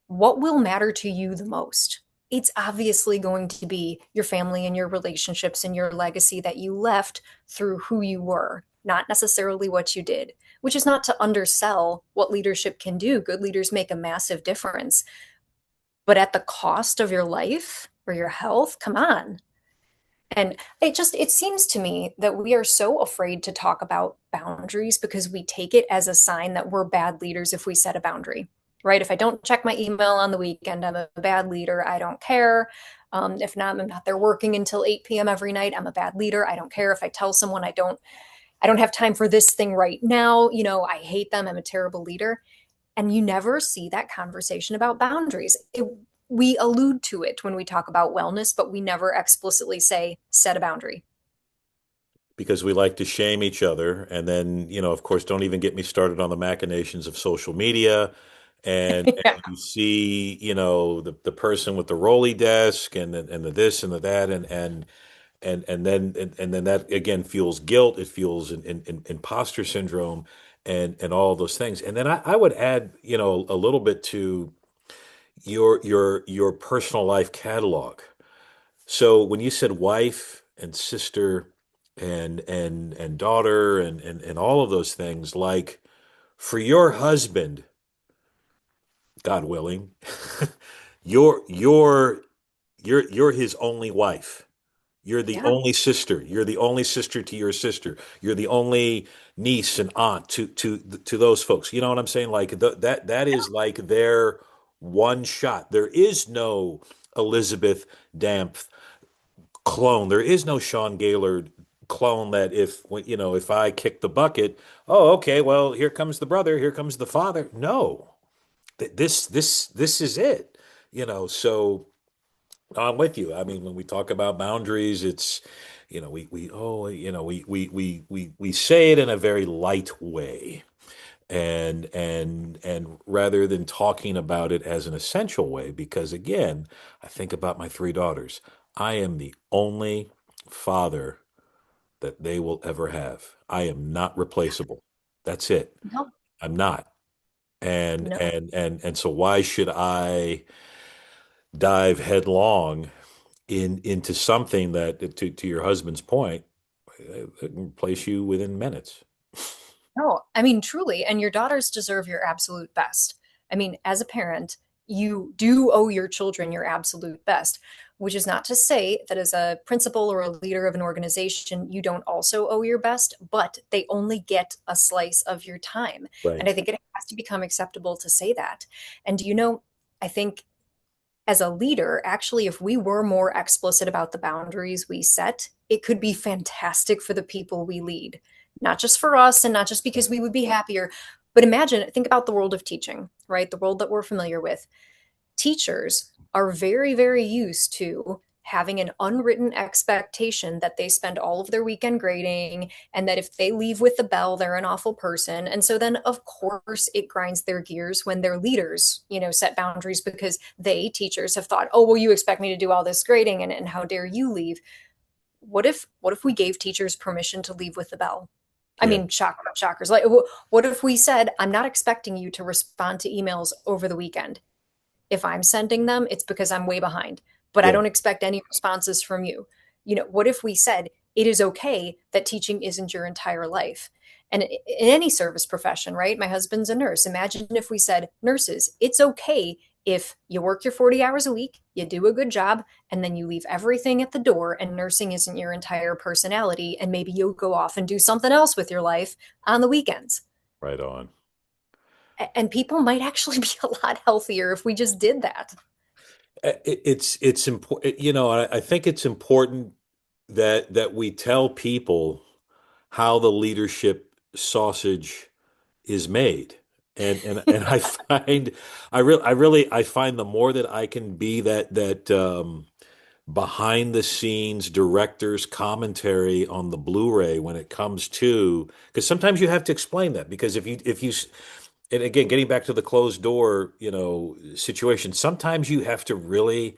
Speaker 2: What will matter to you the most? It's obviously going to be your family and your relationships and your legacy that you left through who you were, not necessarily what you did, which is not to undersell what leadership can do. Good leaders make a massive difference. But at the cost of your life or your health, come on. And it seems to me that we are so afraid to talk about boundaries because we take it as a sign that we're bad leaders if we set a boundary, right? If I don't check my email on the weekend, I'm a bad leader. I don't care. If not, I'm not there working until 8 p.m. every night. I'm a bad leader. I don't care if I tell someone I don't have time for this thing right now. I hate them. I'm a terrible leader. And you never see that conversation about boundaries. We allude to it when we talk about wellness, but we never explicitly say, set a boundary.
Speaker 1: Because we like to shame each other. And then, of course, don't even get me started on the machinations of social media. And
Speaker 2: Yeah.
Speaker 1: you see, the person with the rolly desk and the this and the that and then that again fuels guilt. It fuels imposter syndrome and all those things. And then I would add, a little bit to your personal life catalog. So when you said wife and sister and daughter and all of those things, like for your husband, God willing, you're you're you're his only wife. You're the
Speaker 2: Yeah.
Speaker 1: only sister. You're the only sister to your sister. You're the only niece and aunt to those folks. You know what I'm saying? Like that is like their one shot. There is no Elizabeth Dampf clone. There is no Sean Gaylord clone that if I kick the bucket, oh okay, well here comes the brother, here comes the father. No, this is it. So I'm with you. I mean, when we talk about boundaries, it's we oh we say it in a very light way, and rather than talking about it as an essential way, because again, I think about my 3 daughters. I am the only father that they will ever have. I am not replaceable. That's it.
Speaker 2: No,
Speaker 1: I'm not. And
Speaker 2: no,
Speaker 1: and so why should I dive headlong into something that to your husband's point, it can replace you within minutes.
Speaker 2: no. I mean, truly. And your daughters deserve your absolute best. I mean, as a parent, you do owe your children your absolute best, which is not to say that as a principal or a leader of an organization, you don't also owe your best, but they only get a slice of your time. And
Speaker 1: Right.
Speaker 2: I think it has to become acceptable to say that. And I think as a leader, actually, if we were more explicit about the boundaries we set, it could be fantastic for the people we lead, not just for us and not just because we would be happier. But think about the world of teaching, right? The world that we're familiar with. Teachers are very, very used to having an unwritten expectation that they spend all of their weekend grading and that if they leave with the bell, they're an awful person. And so then, of course, it grinds their gears when their leaders, set boundaries because teachers, have thought, oh, well, you expect me to do all this grading and how dare you leave? What if we gave teachers permission to leave with the bell? I
Speaker 1: Yeah.
Speaker 2: mean, shockers. Like, what if we said, I'm not expecting you to respond to emails over the weekend. If I'm sending them, it's because I'm way behind, but I
Speaker 1: Yeah.
Speaker 2: don't expect any responses from you. What if we said it is okay that teaching isn't your entire life? And in any service profession, right? My husband's a nurse. Imagine if we said, nurses, it's okay If you work your 40 hours a week, you do a good job, and then you leave everything at the door, and nursing isn't your entire personality, and maybe you'll go off and do something else with your life on the weekends.
Speaker 1: Right on.
Speaker 2: And people might actually be a lot healthier if we just did that.
Speaker 1: It's important, I think it's important that we tell people how the leadership sausage is made. And I find I find the more that I can be that behind the scenes director's commentary on the Blu-ray when it comes to, because sometimes you have to explain that, because if you and again, getting back to the closed door, situation, sometimes you have to really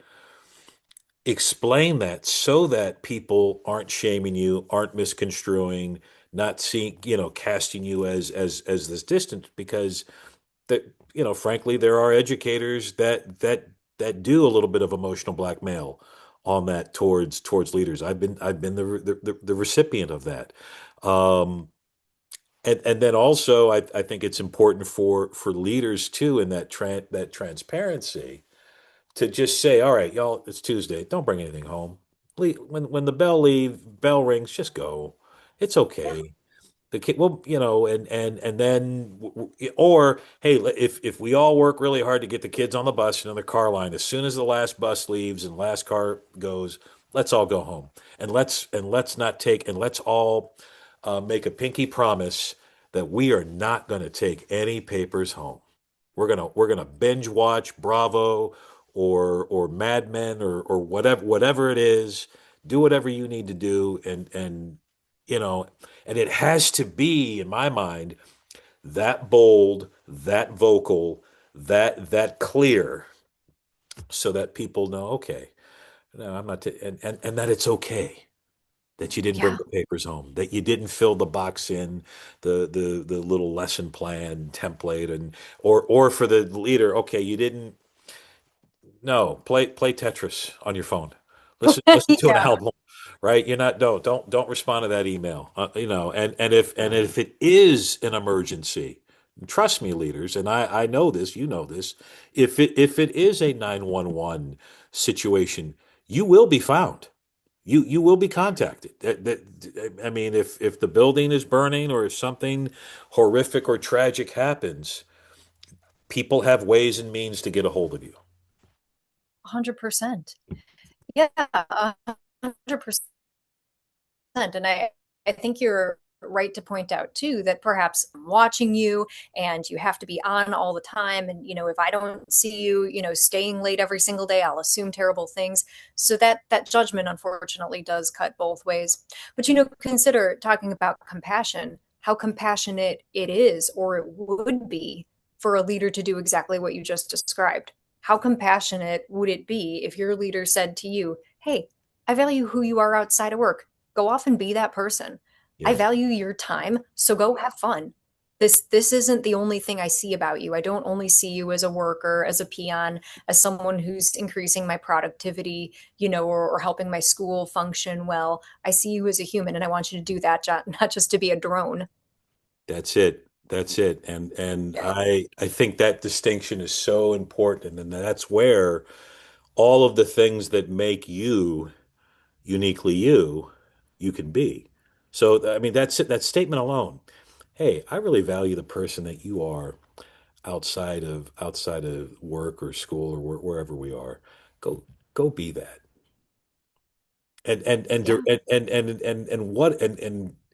Speaker 1: explain that so that people aren't shaming you, aren't misconstruing, not seeing, casting you as this distant, because that, frankly, there are educators that do a little bit of emotional blackmail on that towards leaders. I've been the recipient of that. Um, and then also, I think it's important for leaders too, in that transparency, to just say, all right, y'all, it's Tuesday. Don't bring anything home. When the bell rings, just go. It's
Speaker 2: Yeah.
Speaker 1: okay. The kid, well, and then, or hey, if we all work really hard to get the kids on the bus and on the car line, as soon as the last bus leaves and last car goes, let's all go home, and let's all make a pinky promise that we are not going to take any papers home. We're gonna binge watch Bravo or Mad Men or whatever it is. Do whatever you need to do, and you know, and it has to be, in my mind, that bold, that vocal, that clear, so that people know, okay, no, I'm not, and that it's okay that you didn't bring
Speaker 2: Yeah.
Speaker 1: the papers home, that you didn't fill the box in the little lesson plan template, and or for the leader, okay, you didn't, no, play Tetris on your phone. Listen to an
Speaker 2: Yeah.
Speaker 1: album, right? You're not don't respond to that email. And if it is an emergency, trust me, leaders, and I know this, you know this. If it is a 911 situation, you will be found. You will be contacted. I mean, if the building is burning or if something horrific or tragic happens, people have ways and means to get a hold of you.
Speaker 2: 100%. Yeah, 100%. And I think you're right to point out too that perhaps I'm watching you and you have to be on all the time. And, if I don't see you, staying late every single day, I'll assume terrible things. So that judgment, unfortunately, does cut both ways. But, consider talking about compassion, how compassionate it is, or it would be, for a leader to do exactly what you just described. How compassionate would it be if your leader said to you, "Hey, I value who you are outside of work. Go off and be that person. I
Speaker 1: Yeah.
Speaker 2: value your time, so go have fun. This isn't the only thing I see about you. I don't only see you as a worker, as a peon, as someone who's increasing my productivity, or helping my school function well. I see you as a human, and I want you to do that, not just to be a drone."
Speaker 1: That's it. That's it. And
Speaker 2: Yeah,
Speaker 1: I think that distinction is so important. And that's where all of the things that make you uniquely you, you can be. So I mean, that's it. That statement alone. Hey, I really value the person that you are outside of work or school or wherever we are. Go go be that.
Speaker 2: yeah,
Speaker 1: And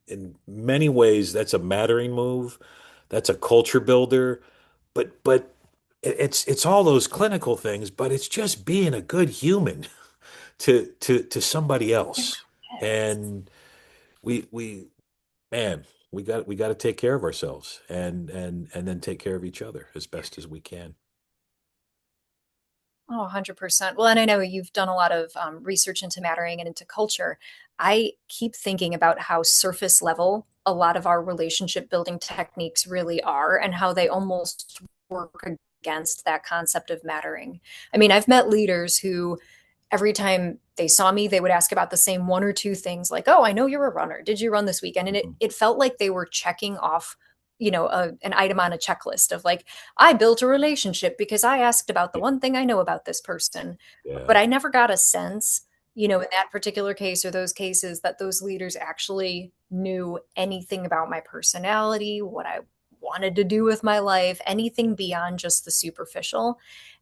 Speaker 1: in many ways, that's a mattering move. That's a culture builder. But it's all those clinical things, but it's just being a good human to somebody
Speaker 2: it
Speaker 1: else.
Speaker 2: is.
Speaker 1: And we man, we got to take care of ourselves, and then take care of each other as best as we can.
Speaker 2: Oh, 100%. Well, and I know you've done a lot of research into mattering and into culture. I keep thinking about how surface level a lot of our relationship building techniques really are, and how they almost work against that concept of mattering. I mean, I've met leaders who, every time they saw me, they would ask about the same one or two things, like, "Oh, I know you're a runner. Did you run this weekend?" And it,
Speaker 1: Mhm.
Speaker 2: it felt like they were checking off an item on a checklist of like, I built a relationship because I asked about the one thing I know about this person. But
Speaker 1: Yeah.
Speaker 2: I never got a sense, in that particular case or those cases, that those leaders actually knew anything about my personality, what I wanted to do with my life, anything beyond just the superficial.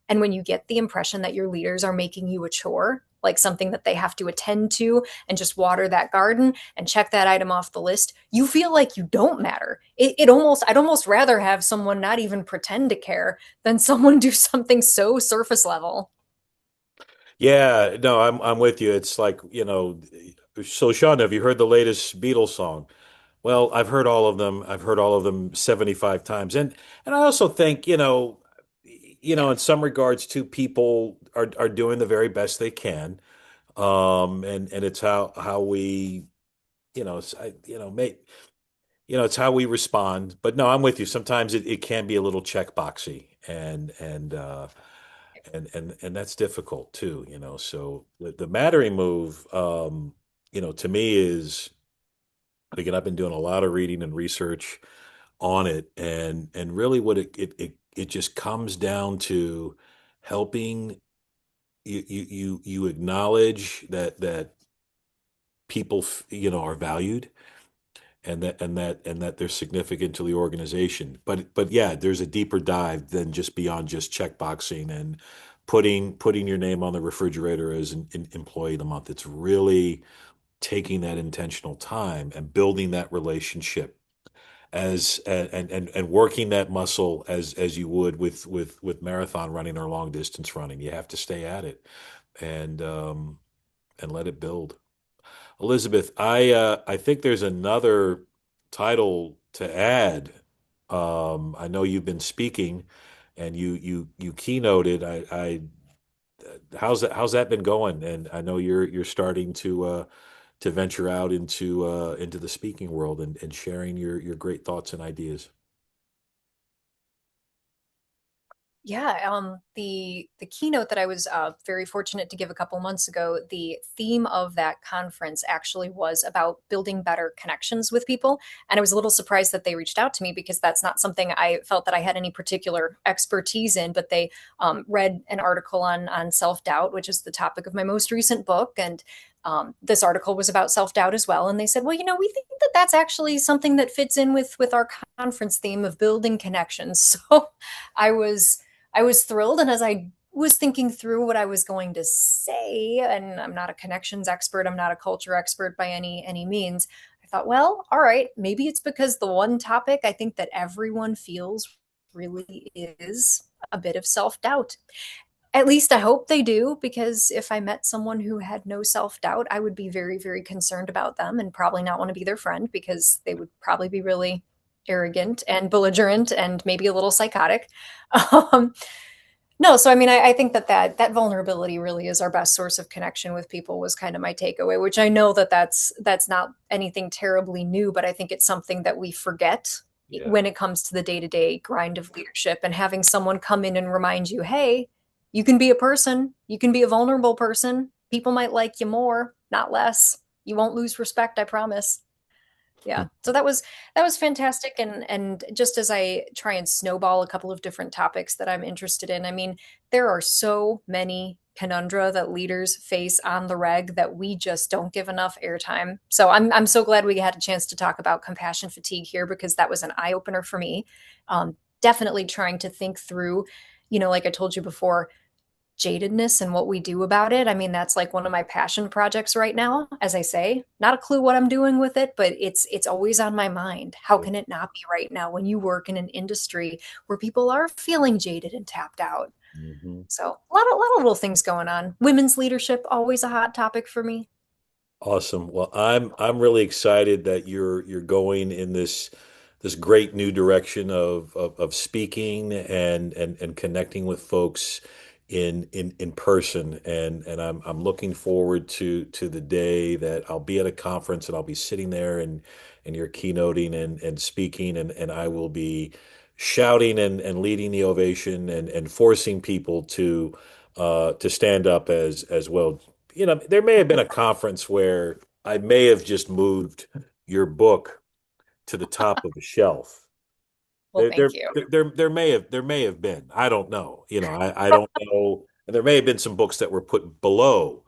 Speaker 2: And when you get the impression that your leaders are making you a chore, like something that they have to attend to and just water that garden and check that item off the list, you feel like you don't matter. I'd almost rather have someone not even pretend to care than someone do something so surface level.
Speaker 1: Yeah, no, I'm with you. It's like, so Sean, have you heard the latest Beatles song? Well, I've heard all of them. I've heard all of them 75 times. And I also think,
Speaker 2: Yeah.
Speaker 1: in some regards too, people are doing the very best they can. And it's how we, it's, it's how we respond. But no, I'm with you. Sometimes it can be a little checkboxy and that's difficult too, So the mattering move, to me is, again, I've been doing a lot of reading and research on it, and really what it just comes down to helping you acknowledge that people are valued, and that they're significant to the organization. But yeah, there's a deeper dive than just beyond just checkboxing and putting your name on the refrigerator as an employee of the month. It's really taking that intentional time and building that relationship as and working that muscle as you would with marathon running or long distance running. You have to stay at it and let it build. Elizabeth, I think there's another title to add. I know you've been speaking and you keynoted. How's that been going? And I know you're starting to venture out into the speaking world and sharing your great thoughts and ideas.
Speaker 2: Yeah, the keynote that I was very fortunate to give a couple months ago, the theme of that conference actually was about building better connections with people. And I was a little surprised that they reached out to me because that's not something I felt that I had any particular expertise in. But they read an article on self-doubt, which is the topic of my most recent book, and this article was about self-doubt as well. And they said, well, we think that that's actually something that fits in with our conference theme of building connections. So I was. I was thrilled. And as I was thinking through what I was going to say, and I'm not a connections expert, I'm not a culture expert by any means, I thought, well, all right, maybe it's because the one topic I think that everyone feels really is a bit of self-doubt. At least I hope they do, because if I met someone who had no self-doubt, I would be very, very concerned about them and probably not want to be their friend because they would probably be really arrogant and belligerent and maybe a little psychotic. Um, no, so I mean, I think that vulnerability really is our best source of connection with people was kind of my takeaway, which I know that that's not anything terribly new, but I think it's something that we forget
Speaker 1: Yeah.
Speaker 2: when it comes to the day-to-day grind of leadership, and having someone come in and remind you, hey, you can be a person, you can be a vulnerable person. People might like you more, not less. You won't lose respect, I promise. Yeah. So that was fantastic. And just as I try and snowball a couple of different topics that I'm interested in, I mean, there are so many conundra that leaders face on the reg that we just don't give enough airtime. So I'm so glad we had a chance to talk about compassion fatigue here, because that was an eye opener for me. Definitely trying to think through, like I told you before, jadedness and what we do about it. I mean, that's like one of my passion projects right now, as I say. Not a clue what I'm doing with it, but it's always on my mind. How can it not be right now when you work in an industry where people are feeling jaded and tapped out?
Speaker 1: Mhm.
Speaker 2: So a lot of little things going on. Women's leadership, always a hot topic for me.
Speaker 1: Awesome. Well, I'm really excited that you're going in this great new direction of speaking and connecting with folks in person, and I'm looking forward to the day that I'll be at a conference and I'll be sitting there and you're keynoting and speaking, and I will be shouting and leading the ovation and forcing people to stand up as well. There may have been a conference where I may have just moved your book to the top of the shelf.
Speaker 2: Well, thank you.
Speaker 1: There may have been. I don't know. I don't know. And there may have been some books that were put below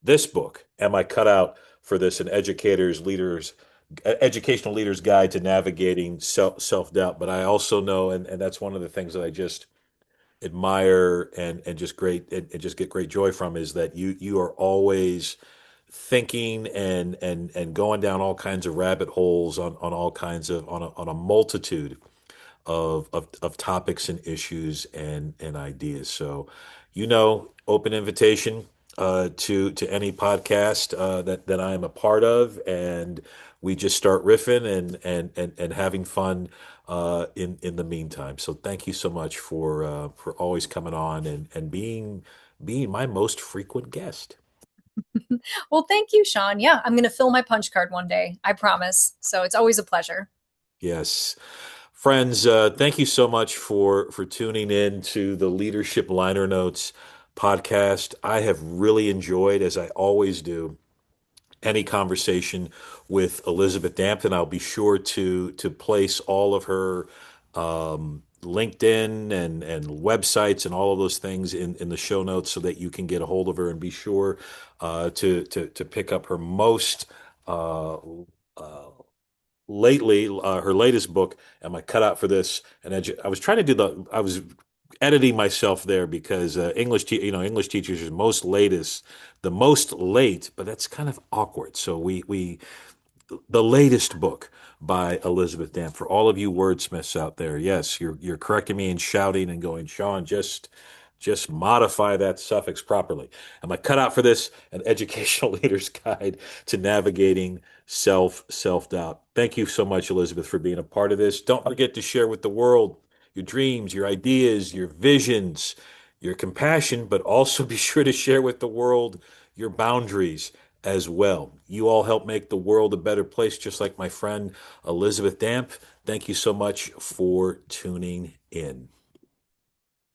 Speaker 1: this book. Am I cut out for this? An educational leaders guide to navigating self doubt. But I also know, and that's one of the things that I just admire and just and just get great joy from is that you are always thinking and going down all kinds of rabbit holes on all kinds of on a multitude of topics and issues and ideas. So, open invitation to any podcast that I am a part of, and we just start riffing and having fun in the meantime. So, thank you so much for always coming on and being my most frequent guest.
Speaker 2: Well, thank you, Sean. Yeah, I'm going to fill my punch card one day. I promise. So it's always a pleasure.
Speaker 1: Yes. Friends, thank you so much for tuning in to the Leadership Liner Notes podcast. I have really enjoyed, as I always do, any conversation with Elizabeth Dampf, and I'll be sure to place all of her LinkedIn and websites and all of those things in the show notes so that you can get a hold of her and be sure to pick up her most uh, uh, lately her latest book. Am I cut out for this? And I was trying to I was editing myself there because English teachers are the most late, but that's kind of awkward. So we the latest book by Elizabeth Dam. For all of you wordsmiths out there, yes, you're correcting me and shouting and going, Sean, just modify that suffix properly. Am I cut out for this? An educational leader's guide to navigating self doubt. Thank you so much, Elizabeth, for being a part of this. Don't forget to share with the world your dreams, your ideas, your visions, your compassion, but also be sure to share with the world your boundaries as well. You all help make the world a better place, just like my friend Elizabeth Damp. Thank you so much for tuning in.